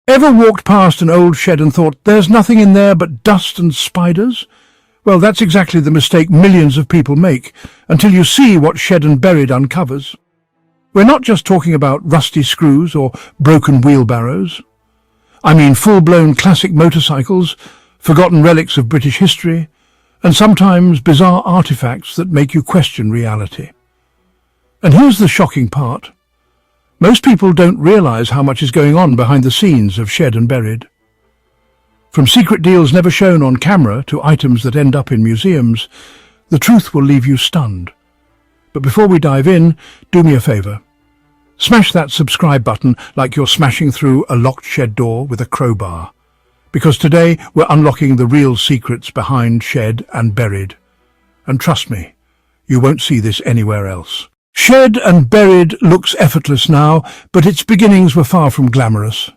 Ever walked past an old shed and thought, there's nothing in there but dust and spiders? Well, that's exactly the mistake millions of people make, until you see what Shed and Buried uncovers. We're not just talking about rusty screws or broken wheelbarrows. I mean full-blown classic motorcycles, forgotten relics of British history, and sometimes bizarre artifacts that make you question reality. And here's the shocking part. Most people don't realise how much is going on behind the scenes of Shed and Buried. From secret deals never shown on camera to items that end up in museums, the truth will leave you stunned. But before we dive in, do me a favour. Smash that subscribe button like you're smashing through a locked shed door with a crowbar. Because today we're unlocking the real secrets behind Shed and Buried. And trust me, you won't see this anywhere else. Shed and Buried looks effortless now, but its beginnings were far from glamorous.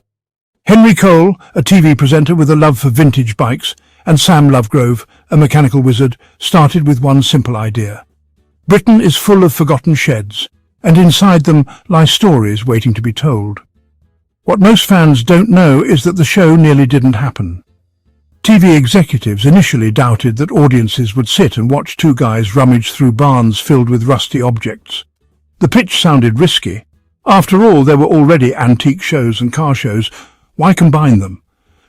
Henry Cole, a TV presenter with a love for vintage bikes, and Sam Lovegrove, a mechanical wizard, started with one simple idea. Britain is full of forgotten sheds, and inside them lie stories waiting to be told. What most fans don't know is that the show nearly didn't happen. TV executives initially doubted that audiences would sit and watch two guys rummage through barns filled with rusty objects. The pitch sounded risky. After all, there were already antique shows and car shows. Why combine them?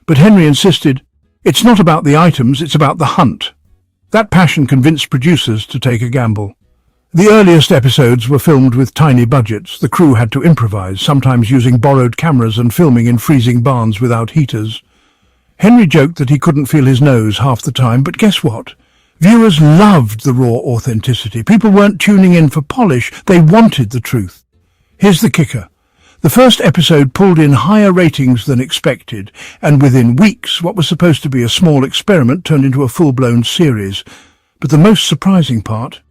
But Henry insisted, it's not about the items, it's about the hunt. That passion convinced producers to take a gamble. The earliest episodes were filmed with tiny budgets. The crew had to improvise, sometimes using borrowed cameras and filming in freezing barns without heaters. Henry joked that he couldn't feel his nose half the time, but guess what? Viewers loved the raw authenticity. People weren't tuning in for polish, they wanted the truth. Here's the kicker. The first episode pulled in higher ratings than expected, and within weeks what was supposed to be a small experiment turned into a full-blown series. But the most surprising part?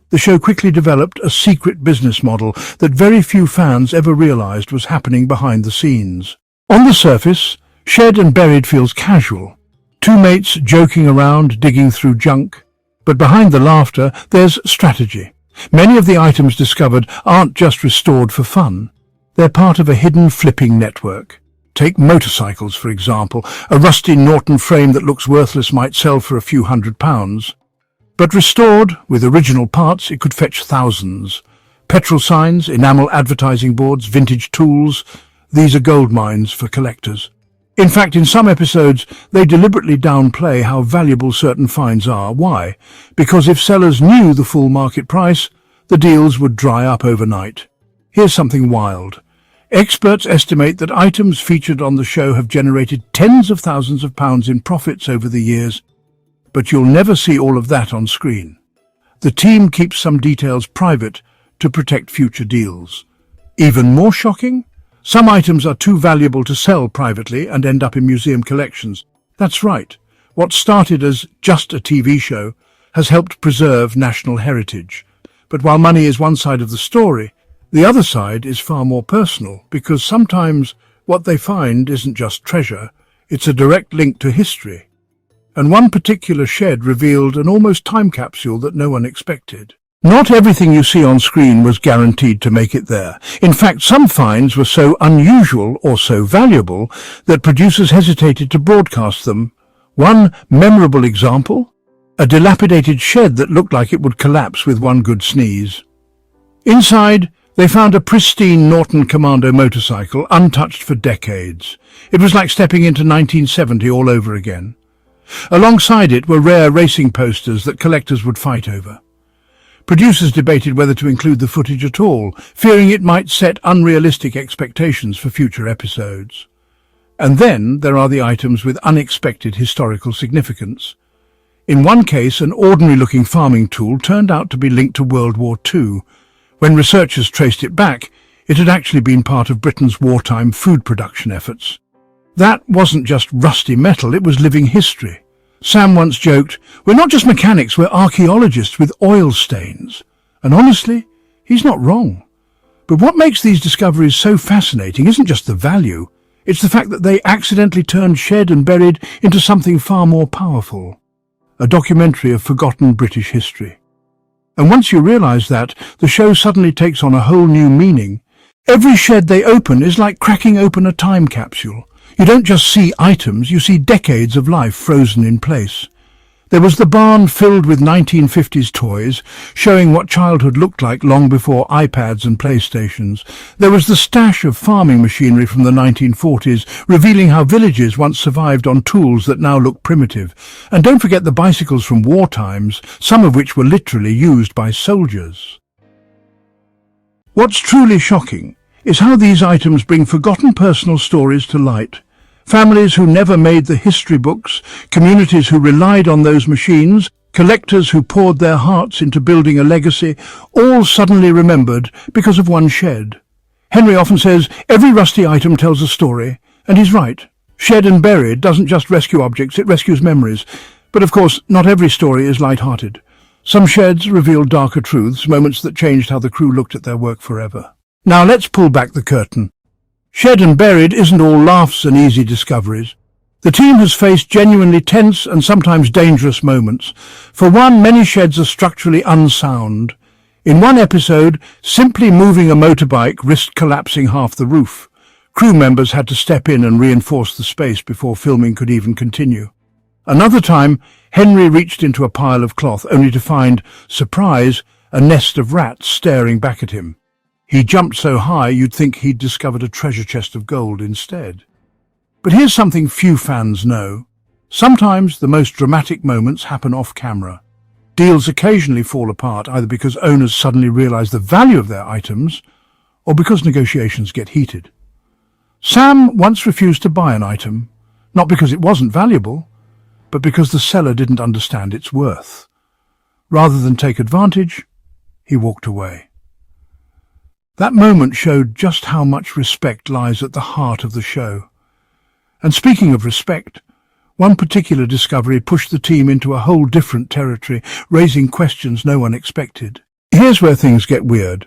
The show quickly developed a secret business model that very few fans ever realized was happening behind the scenes. On the surface, Shed and Buried feels casual. Two mates joking around, digging through junk. But behind the laughter, there's strategy. Many of the items discovered aren't just restored for fun. They're part of a hidden flipping network. Take motorcycles, for example. A rusty Norton frame that looks worthless might sell for a few £100s. But restored, with original parts, it could fetch thousands. Petrol signs, enamel advertising boards, vintage tools, these are gold mines for collectors. In fact, in some episodes, they deliberately downplay how valuable certain finds are. Why? Because if sellers knew the full market price, the deals would dry up overnight. Here's something wild. Experts estimate that items featured on the show have generated tens of thousands of pounds in profits over the years, but you'll never see all of that on screen. The team keeps some details private to protect future deals. Even more shocking? Some items are too valuable to sell privately and end up in museum collections. That's right. What started as just a TV show has helped preserve national heritage. But while money is one side of the story, the other side is far more personal, because sometimes what they find isn't just treasure, it's a direct link to history. And one particular shed revealed an almost time capsule that no one expected. Not everything you see on screen was guaranteed to make it there. In fact, some finds were so unusual or so valuable that producers hesitated to broadcast them. One memorable example? A dilapidated shed that looked like it would collapse with one good sneeze. Inside, they found a pristine Norton Commando motorcycle, untouched for decades. It was like stepping into 1970 all over again. Alongside it were rare racing posters that collectors would fight over. Producers debated whether to include the footage at all, fearing it might set unrealistic expectations for future episodes. And then there are the items with unexpected historical significance. In one case, an ordinary-looking farming tool turned out to be linked to World War II. When researchers traced it back, it had actually been part of Britain's wartime food production efforts. That wasn't just rusty metal, it was living history. Sam once joked, "We're not just mechanics, we're archaeologists with oil stains." And honestly, he's not wrong. But what makes these discoveries so fascinating isn't just the value, it's the fact that they accidentally turned Shed and Buried into something far more powerful. A documentary of forgotten British history. And once you realise that, the show suddenly takes on a whole new meaning. Every shed they open is like cracking open a time capsule. You don't just see items, you see decades of life frozen in place. There was the barn filled with 1950s toys, showing what childhood looked like long before iPads and PlayStations. There was the stash of farming machinery from the 1940s, revealing how villages once survived on tools that now look primitive. And don't forget the bicycles from war times, some of which were literally used by soldiers. What's truly shocking is how these items bring forgotten personal stories to light. Families who never made the history books, communities who relied on those machines, collectors who poured their hearts into building a legacy, all suddenly remembered because of one shed. Henry often says, every rusty item tells a story, and he's right. Shed and Buried doesn't just rescue objects, it rescues memories. But of course, not every story is light-hearted. Some sheds reveal darker truths, moments that changed how the crew looked at their work forever. Now let's pull back the curtain. Shed and Buried isn't all laughs and easy discoveries. The team has faced genuinely tense and sometimes dangerous moments. For one, many sheds are structurally unsound. In one episode, simply moving a motorbike risked collapsing half the roof. Crew members had to step in and reinforce the space before filming could even continue. Another time, Henry reached into a pile of cloth only to find, surprise, a nest of rats staring back at him. He jumped so high you'd think he'd discovered a treasure chest of gold instead. But here's something few fans know. Sometimes the most dramatic moments happen off-camera. Deals occasionally fall apart either because owners suddenly realize the value of their items or because negotiations get heated. Sam once refused to buy an item, not because it wasn't valuable, but because the seller didn't understand its worth. Rather than take advantage, he walked away. That moment showed just how much respect lies at the heart of the show. And speaking of respect, one particular discovery pushed the team into a whole different territory, raising questions no one expected. Here's where things get weird.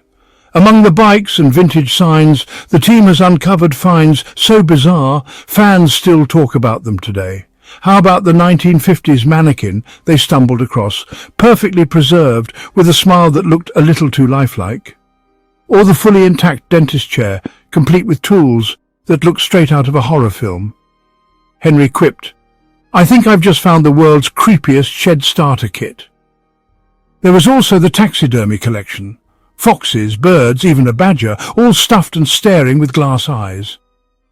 Among the bikes and vintage signs, the team has uncovered finds so bizarre, fans still talk about them today. How about the 1950s mannequin they stumbled across, perfectly preserved, with a smile that looked a little too lifelike? Or the fully intact dentist chair, complete with tools, that looked straight out of a horror film? Henry quipped, "I think I've just found the world's creepiest shed starter kit." There was also the taxidermy collection. Foxes, birds, even a badger, all stuffed and staring with glass eyes.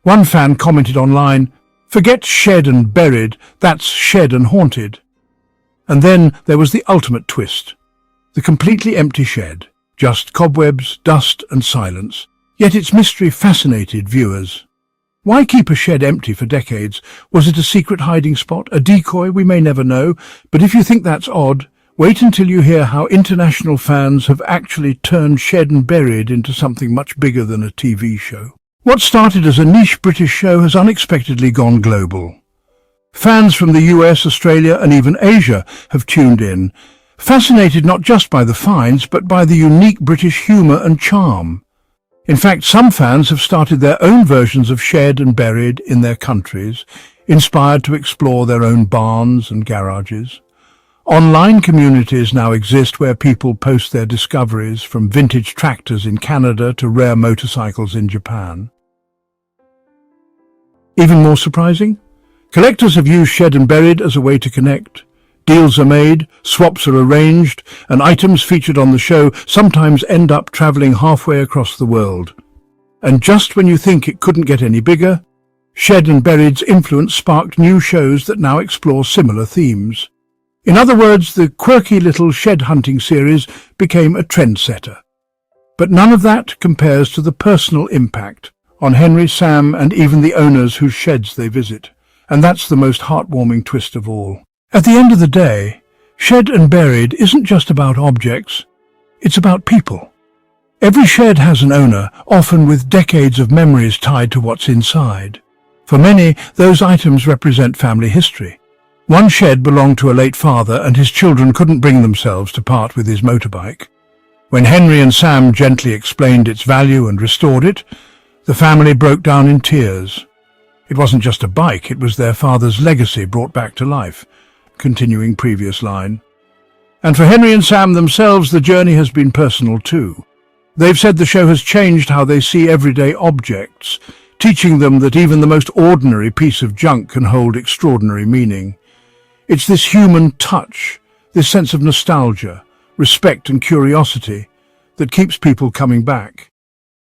One fan commented online, "Forget shed and buried, that's shed and haunted." And then there was the ultimate twist. The completely empty shed. Just cobwebs, dust and silence. Yet its mystery fascinated viewers. Why keep a shed empty for decades? Was it a secret hiding spot, a decoy? We may never know. But if you think that's odd, wait until you hear how international fans have actually turned Shed and Buried into something much bigger than a TV show. What started as a niche British show has unexpectedly gone global. Fans from the US, Australia and even Asia have tuned in, fascinated not just by the finds, but by the unique British humour and charm. In fact, some fans have started their own versions of Shed and Buried in their countries, inspired to explore their own barns and garages. Online communities now exist where people post their discoveries, from vintage tractors in Canada to rare motorcycles in Japan. Even more surprising, collectors have used Shed and Buried as a way to connect. Deals are made, swaps are arranged, and items featured on the show sometimes end up travelling halfway across the world. And just when you think it couldn't get any bigger, Shed and Buried's influence sparked new shows that now explore similar themes. In other words, the quirky little shed hunting series became a trendsetter. But none of that compares to the personal impact on Henry, Sam, and even the owners whose sheds they visit. And that's the most heartwarming twist of all. At the end of the day, Shed and Buried isn't just about objects, it's about people. Every shed has an owner, often with decades of memories tied to what's inside. For many, those items represent family history. One shed belonged to a late father, and his children couldn't bring themselves to part with his motorbike. When Henry and Sam gently explained its value and restored it, the family broke down in tears. It wasn't just a bike, it was their father's legacy brought back to life. Continuing previous line. And for Henry and Sam themselves, the journey has been personal too. They've said the show has changed how they see everyday objects, teaching them that even the most ordinary piece of junk can hold extraordinary meaning. It's this human touch, this sense of nostalgia, respect and curiosity that keeps people coming back.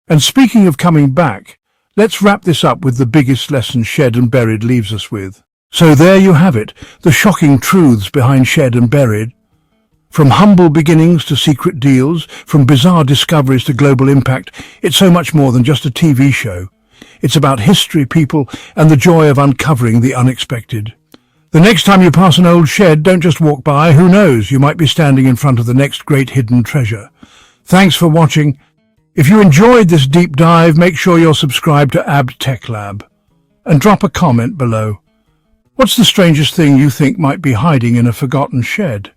And speaking of coming back, let's wrap this up with the biggest lesson Shed and Buried leaves us with. So there you have it, the shocking truths behind Shed and Buried. From humble beginnings to secret deals, from bizarre discoveries to global impact, it's so much more than just a TV show. It's about history, people, and the joy of uncovering the unexpected. The next time you pass an old shed, don't just walk by. Who knows, you might be standing in front of the next great hidden treasure. Thanks for watching. If you enjoyed this deep dive, make sure you're subscribed to AB Tech Lab. And drop a comment below. What's the strangest thing you think might be hiding in a forgotten shed?